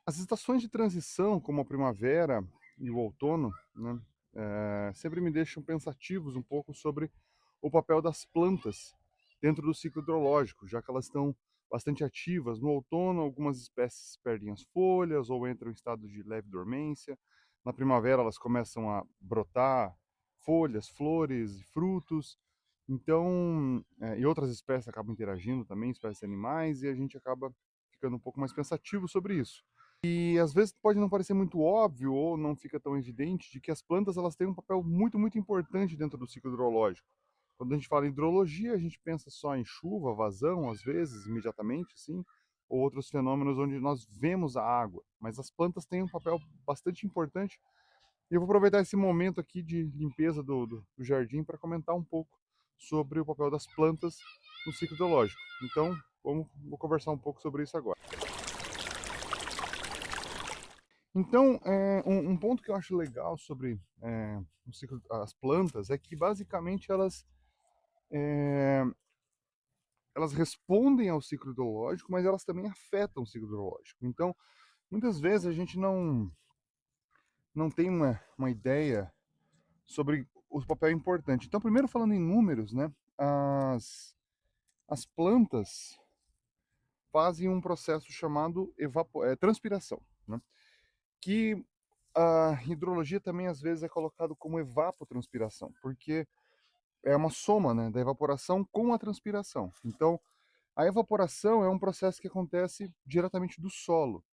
As estações de transição, como a primavera e o outono, né, sempre me deixam pensativos um pouco sobre o papel das plantas dentro do ciclo hidrológico, já que elas estão bastante ativas. No outono, algumas espécies perdem as folhas ou entram em estado de leve dormência. Na primavera, elas começam a brotar folhas, flores e frutos. Então, e outras espécies acabam interagindo também, espécies animais, e a gente acaba ficando um pouco mais pensativo sobre isso. E às vezes pode não parecer muito óbvio ou não fica tão evidente de que as plantas elas têm um papel muito, muito importante dentro do ciclo hidrológico. Quando a gente fala em hidrologia, a gente pensa só em chuva, vazão, às vezes, imediatamente, assim, ou outros fenômenos onde nós vemos a água. Mas as plantas têm um papel bastante importante. E eu vou aproveitar esse momento aqui de limpeza do jardim para comentar um pouco sobre o papel das plantas no ciclo hidrológico. Então, vou conversar um pouco sobre isso agora. Então, um ponto que eu acho legal sobre o ciclo, as plantas é que basicamente eh, elas respondem ao ciclo hidrológico, mas elas também afetam o ciclo hidrológico. Então, muitas vezes a gente não tem uma ideia sobre o papel importante. Então, primeiro falando em números, né, as plantas fazem um processo chamado transpiração, né, que a hidrologia também às vezes é colocado como evapotranspiração, porque é uma soma, né, da evaporação com a transpiração. Então, a evaporação é um processo que acontece diretamente do solo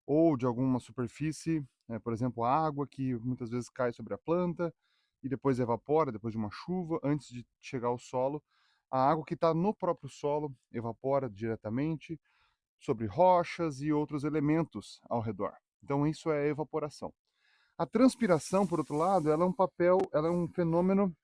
ou de alguma superfície, né, por exemplo, a água que muitas vezes cai sobre a planta e depois evapora, depois de uma chuva, antes de chegar ao solo. A água que está no próprio solo evapora diretamente sobre rochas e outros elementos ao redor. Então, isso é evaporação. A transpiração, por outro lado, ela é um fenômeno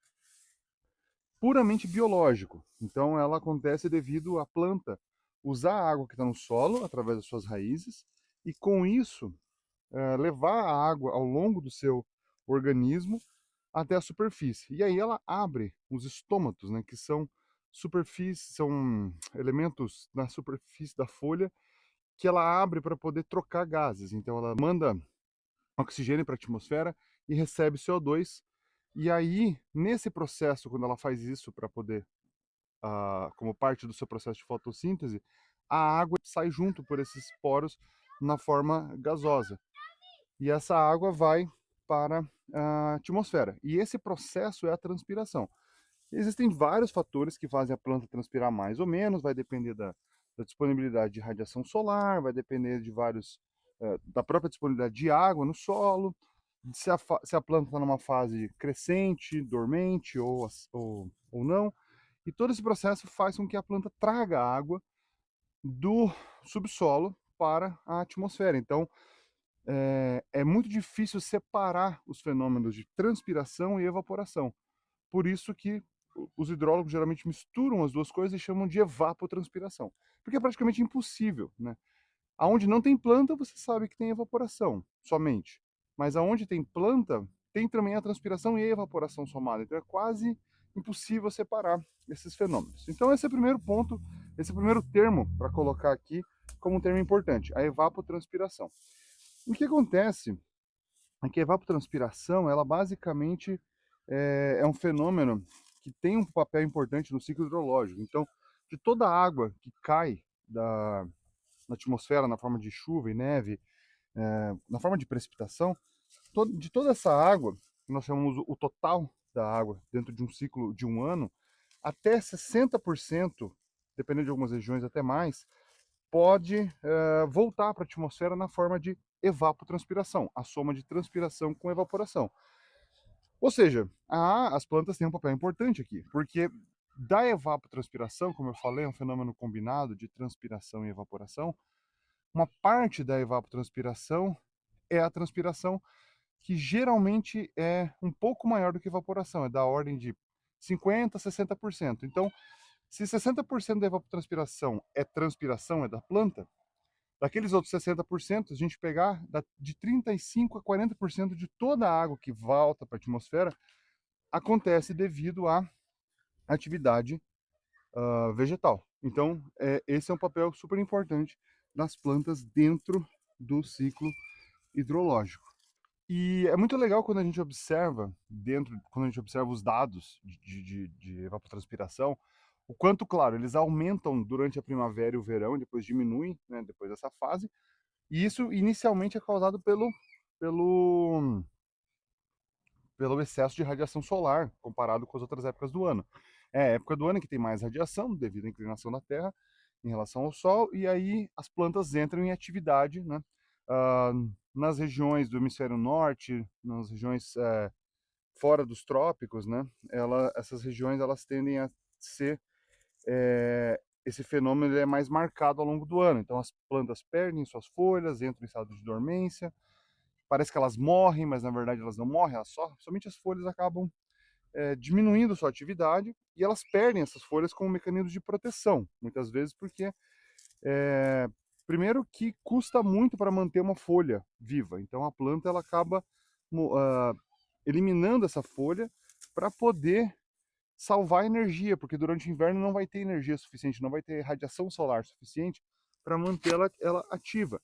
puramente biológico. Então, ela acontece devido à planta usar a água que está no solo, através das suas raízes, e com isso, levar a água ao longo do seu organismo até a superfície. E aí ela abre os estômatos, né, que são são elementos na superfície da folha que ela abre para poder trocar gases. Então, ela manda oxigênio para a atmosfera e recebe CO2. E aí, nesse processo, quando ela faz isso para poder como parte do seu processo de fotossíntese, a água sai junto por esses poros na forma gasosa. E essa água vai para a atmosfera. E esse processo é a transpiração. Existem vários fatores que fazem a planta transpirar mais ou menos, vai depender da disponibilidade de radiação solar, vai depender de da própria disponibilidade de água no solo, se a planta está numa fase crescente, dormente ou não. E todo esse processo faz com que a planta traga água do subsolo para a atmosfera. Então, é muito difícil separar os fenômenos de transpiração e evaporação. Por isso que os hidrólogos geralmente misturam as duas coisas e chamam de evapotranspiração. Porque é praticamente impossível, né? Aonde não tem planta, você sabe que tem evaporação somente. Mas aonde tem planta, tem também a transpiração e a evaporação somada. Então é quase impossível separar esses fenômenos. Então esse é o primeiro ponto, esse é o primeiro termo para colocar aqui como um termo importante, a evapotranspiração. O que acontece é que a evapotranspiração, ela basicamente é um fenômeno que tem um papel importante no ciclo hidrológico. Então, de toda a água que cai na atmosfera na forma de chuva e neve, na forma de precipitação, de toda essa água, que nós chamamos o total da água dentro de um ciclo de um ano, até 60%, dependendo de algumas regiões até mais, pode voltar para a atmosfera na forma de evapotranspiração, a soma de transpiração com evaporação. Ou seja, as plantas têm um papel importante aqui, porque da evapotranspiração, como eu falei, é um fenômeno combinado de transpiração e evaporação, uma parte da evapotranspiração é a transpiração, que geralmente é um pouco maior do que evaporação, é da ordem de 50% a 60%. Então, se 60% da evapotranspiração é transpiração, é da planta, daqueles outros 60%, a gente pegar de 35% a 40% de toda a água que volta para a atmosfera, acontece devido à atividade vegetal. Então, esse é um papel super importante das plantas dentro do ciclo hidrológico. E é muito legal quando a gente observa, quando a gente observa os dados de evapotranspiração, o quanto, claro, eles aumentam durante a primavera e o verão, depois diminuem, né, depois dessa fase, e isso inicialmente é causado pelo, pelo excesso de radiação solar, comparado com as outras épocas do ano. É a época do ano que tem mais radiação, devido à inclinação da Terra em relação ao Sol, e aí as plantas entram em atividade, né? ah, nas regiões do hemisfério norte, nas regiões fora dos trópicos, né? Essas regiões elas tendem a ser esse fenômeno é mais marcado ao longo do ano. Então as plantas perdem suas folhas, entram em estado de dormência, parece que elas morrem, mas na verdade elas não morrem, somente as folhas acabam diminuindo sua atividade e elas perdem essas folhas como um mecanismo de proteção, muitas vezes porque, é, primeiro que custa muito para manter uma folha viva, então a planta ela acaba eliminando essa folha para poder salvar energia, porque durante o inverno não vai ter energia suficiente, não vai ter radiação solar suficiente para mantê-la ela ativa.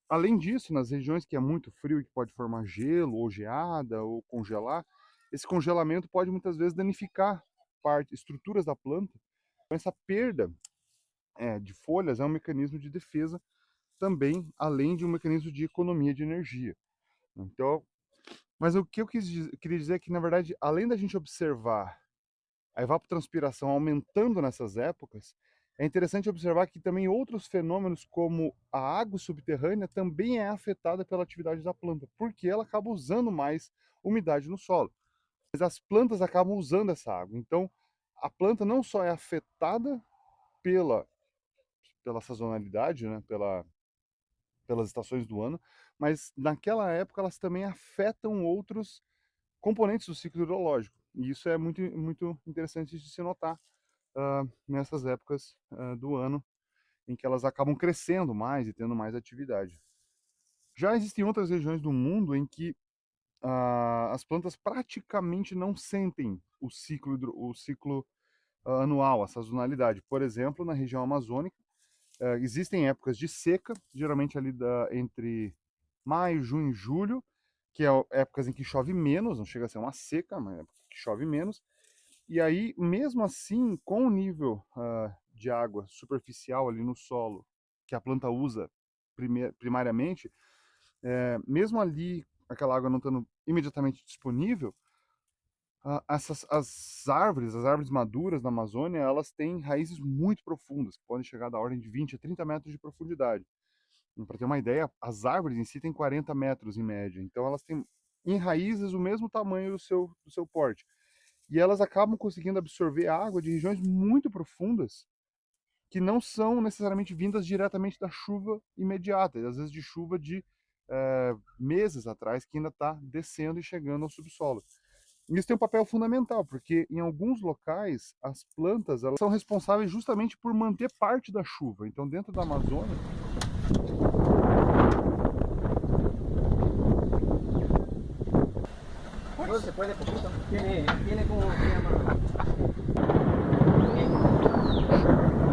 Além disso, nas regiões que é muito frio e que pode formar gelo ou geada ou congelar, esse congelamento pode muitas vezes danificar estruturas da planta. Então, essa perda de folhas é um mecanismo de defesa também, além de um mecanismo de economia de energia. Então, mas o que eu queria dizer é que, na verdade, além da gente observar a evapotranspiração aumentando nessas épocas, é interessante observar que também outros fenômenos, como a água subterrânea, também é afetada pela atividade da planta, porque ela acaba usando mais umidade no solo. Mas as plantas acabam usando essa água. Então, a planta não só é afetada pela, pela sazonalidade, né, pelas estações do ano, mas naquela época elas também afetam outros componentes do ciclo hidrológico. E isso é muito, muito interessante de se notar nessas épocas do ano em que elas acabam crescendo mais e tendo mais atividade. Já existem outras regiões do mundo em que as plantas praticamente não sentem o ciclo anual, a sazonalidade. Por exemplo, na região amazônica, existem épocas de seca, geralmente ali entre maio, junho e julho, que é épocas em que chove menos, não chega a ser uma seca, mas é época que chove menos. E aí, mesmo assim, com o nível de água superficial ali no solo que a planta usa primariamente, mesmo ali aquela água não estando imediatamente disponível, as árvores maduras da Amazônia, elas têm raízes muito profundas, que podem chegar da ordem de 20 a 30 metros de profundidade. Para ter uma ideia, as árvores em si têm 40 metros em média, então elas têm em raízes o mesmo tamanho do seu porte. E elas acabam conseguindo absorver água de regiões muito profundas que não são necessariamente vindas diretamente da chuva imediata, às vezes de chuva de meses atrás, que ainda está descendo e chegando ao subsolo. Isso tem um papel fundamental, porque em alguns locais as plantas elas são responsáveis justamente por manter parte da chuva. Então, dentro da Amazônia, Se puede poquito. Tiene como se llama.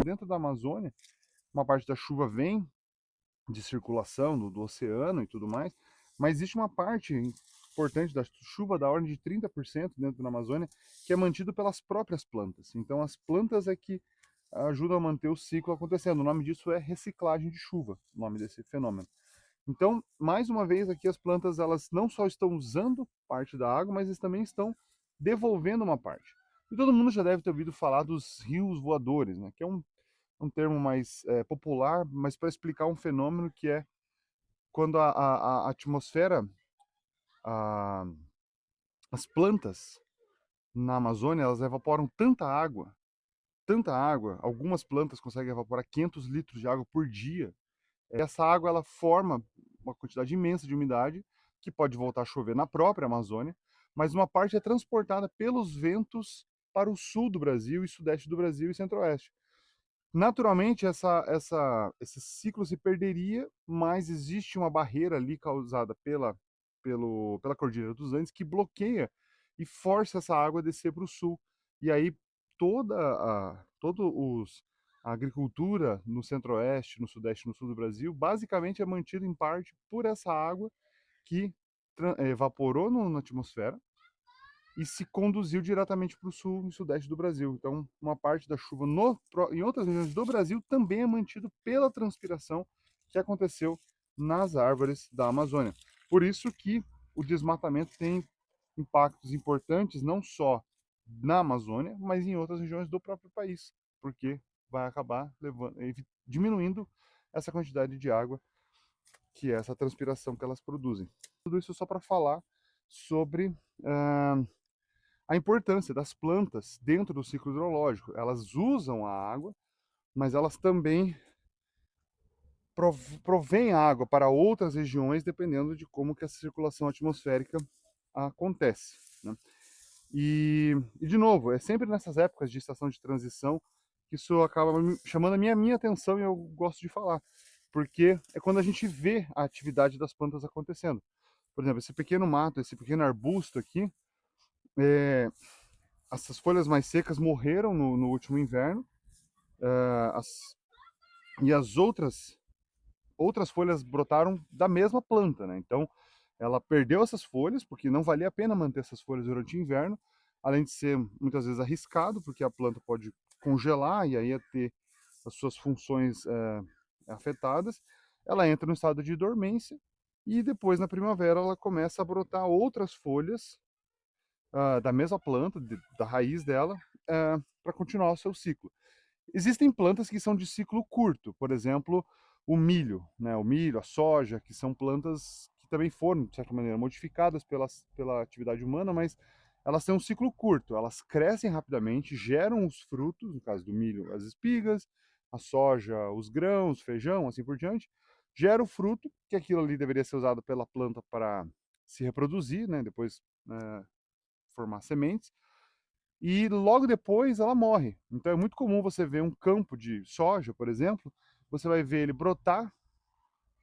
dentro da Amazônia, uma parte da chuva vem de circulação do oceano e tudo mais, mas existe uma parte importante da chuva da ordem de 30% dentro da Amazônia que é mantido pelas próprias plantas. Então as plantas é que ajudam a manter o ciclo acontecendo. O nome disso é reciclagem de chuva, o nome desse fenômeno. Então, mais uma vez aqui as plantas elas não só estão usando parte da água, mas eles também estão devolvendo uma parte. E todo mundo já deve ter ouvido falar dos rios voadores, né? Que é um termo mais popular, mas para explicar um fenômeno que é quando a atmosfera, a, as plantas na Amazônia, elas evaporam tanta água, algumas plantas conseguem evaporar 500 litros de água por dia. Essa água ela forma uma quantidade imensa de umidade que pode voltar a chover na própria Amazônia, mas uma parte é transportada pelos ventos para o sul do Brasil e sudeste do Brasil e centro-oeste. Naturalmente, esse ciclo se perderia, mas existe uma barreira ali causada pela Cordilheira dos Andes que bloqueia e força essa água a descer para o sul. E aí toda a, todo os, A agricultura no centro-oeste, no sudeste, no sul do Brasil, basicamente é mantida em parte por essa água que evaporou na atmosfera e se conduziu diretamente para o sul e sudeste do Brasil. Então, uma parte da chuva em outras regiões do Brasil também é mantido pela transpiração que aconteceu nas árvores da Amazônia. Por isso que o desmatamento tem impactos importantes não só na Amazônia, mas em outras regiões do próprio país, porque vai acabar diminuindo essa quantidade de água que é essa transpiração que elas produzem. Tudo isso só para falar sobre a importância das plantas dentro do ciclo hidrológico. Elas usam a água, mas elas também provêm a água para outras regiões, dependendo de como que essa circulação atmosférica acontece, né? E, de novo, é sempre nessas épocas de estação de transição que isso acaba chamando a minha atenção e eu gosto de falar, porque é quando a gente vê a atividade das plantas acontecendo. Por exemplo, esse pequeno mato, esse pequeno arbusto aqui, essas folhas mais secas morreram no último inverno, as, e as outras folhas brotaram da mesma planta, né? Então, ela perdeu essas folhas, porque não valia a pena manter essas folhas durante o inverno, além de ser muitas vezes arriscado, porque a planta pode congelar e aí ia ter as suas funções afetadas. Ela entra no estado de dormência e depois, na primavera, ela começa a brotar outras folhas da mesma planta, da raiz dela, para continuar o seu ciclo. Existem plantas que são de ciclo curto, por exemplo, o milho, né? O milho, a soja, que são plantas que também foram, de certa maneira, modificadas pela atividade humana, mas elas têm um ciclo curto, elas crescem rapidamente, geram os frutos, no caso do milho, as espigas, a soja, os grãos, feijão, assim por diante, gera o fruto, que aquilo ali deveria ser usado pela planta para se reproduzir, né? Depois formar sementes, e logo depois ela morre. Então é muito comum você ver um campo de soja, por exemplo, você vai ver ele brotar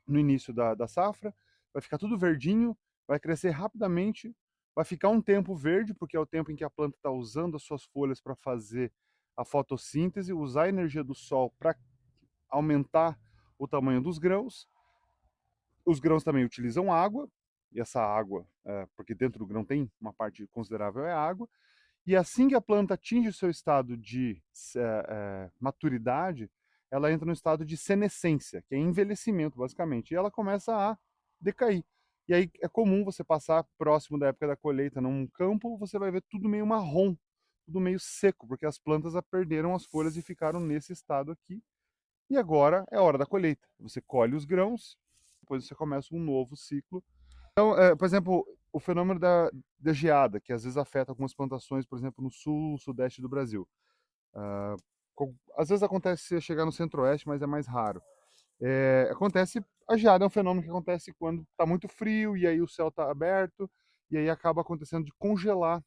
no início da safra, vai ficar tudo verdinho, vai crescer rapidamente, vai ficar um tempo verde, porque é o tempo em que a planta está usando as suas folhas para fazer a fotossíntese, usar a energia do sol para aumentar o tamanho dos grãos. Os grãos também utilizam água, e essa água, porque dentro do grão tem uma parte considerável é água, e assim que a planta atinge o seu estado de maturidade, ela entra no estado de senescência, que é envelhecimento, basicamente, e ela começa a decair. E aí é comum você passar próximo da época da colheita num campo, você vai ver tudo meio marrom, tudo meio seco, porque as plantas perderam as folhas e ficaram nesse estado aqui. E agora é a hora da colheita. Você colhe os grãos, depois você começa um novo ciclo. Então, por exemplo, o fenômeno da geada, que às vezes afeta algumas plantações, por exemplo, no sul, sudeste do Brasil. Às vezes acontece chegar no centro-oeste, mas é mais raro. Acontece, a geada é um fenômeno que acontece quando está muito frio e aí o céu está aberto e aí acaba acontecendo de congelar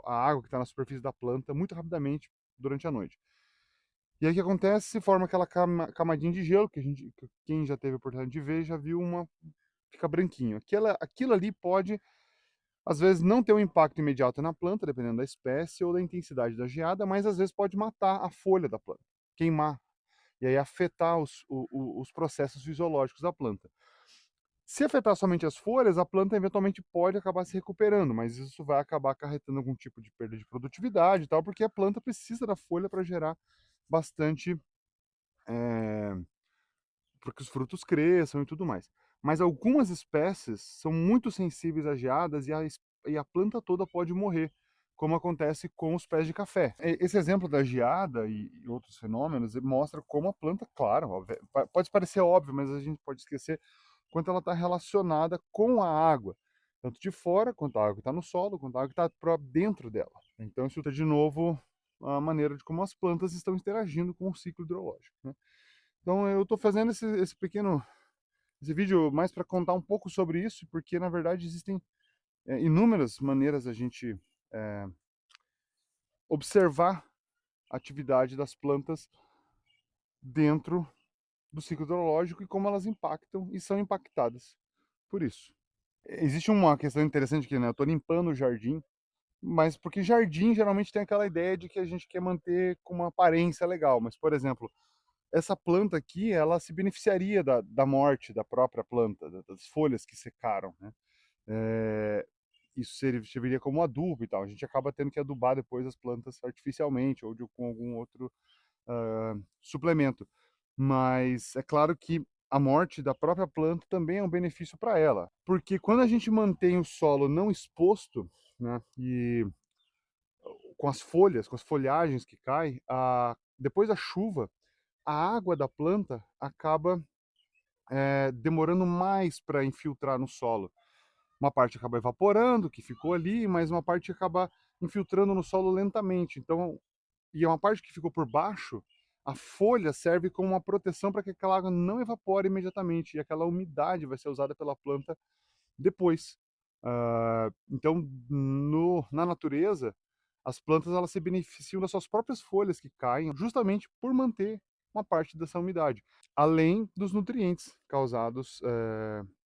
a água que está na superfície da planta muito rapidamente durante a noite. E aí o que acontece? Se forma aquela camadinha de gelo, que quem já teve a oportunidade de ver já viu fica branquinho. Aquilo ali pode, às vezes, não ter um impacto imediato na planta, dependendo da espécie ou da intensidade da geada, mas às vezes pode matar a folha da planta, queimar, e aí afetar os processos fisiológicos da planta. Se afetar somente as folhas, a planta eventualmente pode acabar se recuperando, mas isso vai acabar acarretando algum tipo de perda de produtividade e tal, porque a planta precisa da folha para gerar bastante, é, para que os frutos cresçam e tudo mais. Mas algumas espécies são muito sensíveis a geadas e a planta toda pode morrer, como acontece com os pés de café. Esse exemplo da geada e outros fenômenos mostra como a planta, claro, pode parecer óbvio, mas a gente pode esquecer quanto ela está relacionada com a água, tanto de fora, quanto a água que está no solo, quanto a água que está dentro dela. Então isso está de novo a maneira de como as plantas estão interagindo com o ciclo hidrológico, né? Então eu estou fazendo esse vídeo mais para contar um pouco sobre isso, porque na verdade existem inúmeras maneiras a gente observar a atividade das plantas dentro do ciclo hidrológico e como elas impactam e são impactadas por isso. Existe uma questão interessante aqui, né? Eu estou limpando o jardim Mas porque jardim geralmente tem aquela ideia de que a gente quer manter com uma aparência legal, mas, por exemplo, essa planta aqui, ela se beneficiaria da morte da própria planta, das folhas que secaram, né? Eh, isso serviria como adubo e tal. A gente acaba tendo que adubar depois as plantas artificialmente ou com algum outro suplemento. Mas é claro que a morte da própria planta também é um benefício para ela, porque quando a gente mantém o solo não exposto, né, e com as folhas, com as folhagens que caem, depois da chuva, a água da planta acaba demorando mais para infiltrar no solo. Uma parte acaba evaporando, que ficou ali, mas uma parte acaba infiltrando no solo lentamente. Então, e uma parte que ficou por baixo, a folha serve como uma proteção para que aquela água não evapore imediatamente e aquela umidade vai ser usada pela planta depois. Então, na natureza, as plantas elas se beneficiam das suas próprias folhas que caem justamente por manter uma parte dessa umidade, além dos nutrientes causados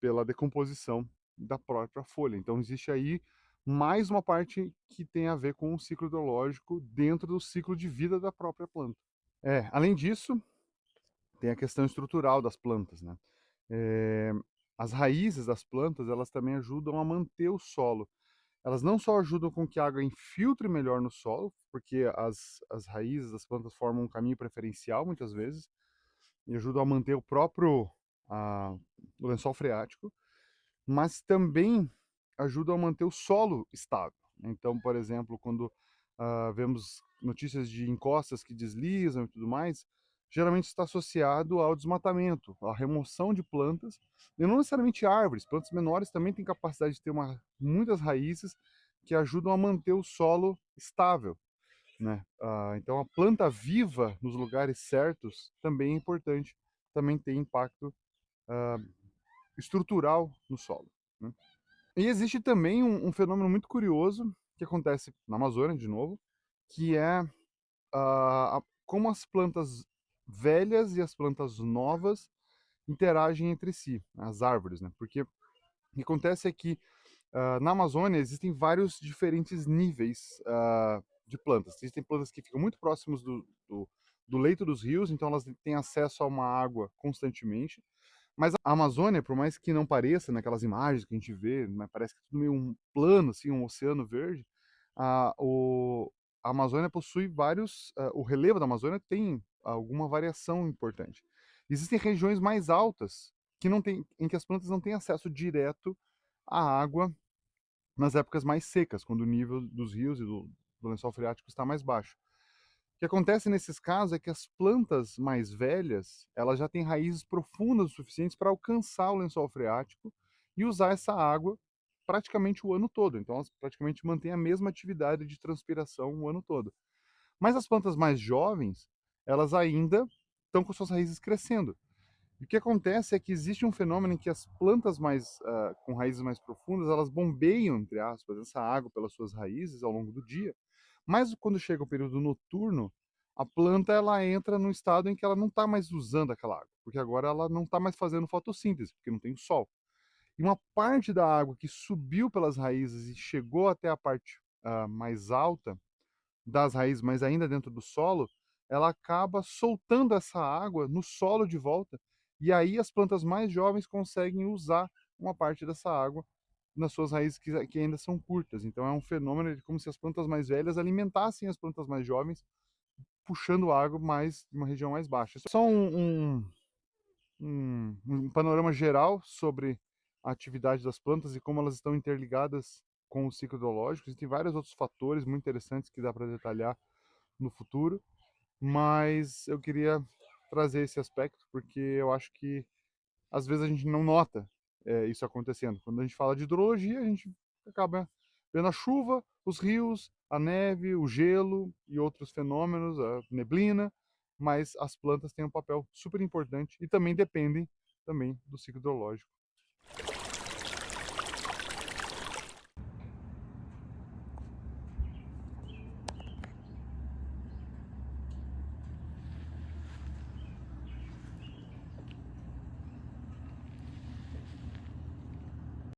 pela decomposição da própria folha. Então, existe aí mais uma parte que tem a ver com o ciclo hidrológico dentro do ciclo de vida da própria planta. Além disso, tem a questão estrutural das plantas, né? Eh, as raízes das plantas, elas também ajudam a manter o solo. Elas não só ajudam com que a água infiltre melhor no solo, porque as raízes das plantas formam um caminho preferencial muitas vezes, e ajudam a manter a, o lençol freático, mas também ajudam a manter o solo estável. Então, por exemplo, quando vemos notícias de encostas que deslizam e tudo mais, geralmente está associado ao desmatamento, à remoção de plantas, e não necessariamente árvores, plantas menores também têm capacidade de ter muitas raízes que ajudam a manter o solo estável, né? Então, a planta viva nos lugares certos também é importante, também tem impacto estrutural no solo, né? E existe também um fenômeno muito curioso que acontece na Amazônia, de novo, que é como as plantas velhas e as plantas novas interagem entre si, as árvores, né? Porque o que acontece é que na Amazônia existem vários diferentes níveis de plantas. Existem plantas que ficam muito próximos do leito dos rios, então elas têm acesso a uma água constantemente. Mas a Amazônia, por mais que não pareça naquelas imagens que a gente vê, né, parece que é tudo meio um plano, assim, um oceano verde, a, o, a Amazônia possui o relevo da Amazônia tem alguma variação importante. Existem regiões mais altas que não tem, em que as plantas não têm acesso direto à água nas épocas mais secas, quando o nível dos rios e do lençol freático está mais baixo. O que acontece nesses casos é que as plantas mais velhas, elas já têm raízes profundas o suficientes para alcançar o lençol freático e usar essa água praticamente o ano todo. Então, elas praticamente mantêm a mesma atividade de transpiração o ano todo. Mas as plantas mais jovens, elas ainda estão com suas raízes crescendo. E o que acontece é que existe um fenômeno em que as plantas com raízes mais profundas, elas bombeiam, entre aspas, essa água pelas suas raízes ao longo do dia, mas quando chega o período noturno, a planta ela entra num estado em que ela não está mais usando aquela água, porque agora ela não está mais fazendo fotossíntese, porque não tem o sol. E uma parte da água que subiu pelas raízes e chegou até a parte mais alta das raízes, mas ainda dentro do solo, ela acaba soltando essa água no solo de volta, e aí as plantas mais jovens conseguem usar uma parte dessa água nas suas raízes que ainda são curtas. Então é um fenômeno de como se as plantas mais velhas alimentassem as plantas mais jovens, puxando água mais de uma região mais baixa. Só um panorama geral sobre a atividade das plantas e como elas estão interligadas com o ciclo hidrológico. Existem vários outros fatores muito interessantes que dá para detalhar no futuro, mas eu queria trazer esse aspecto porque eu acho que às vezes a gente não nota isso acontecendo. Quando a gente fala de hidrologia, a gente acaba vendo a chuva, os rios, a neve, o gelo e outros fenômenos, a neblina, mas as plantas têm um papel super importante e também dependem também do ciclo hidrológico.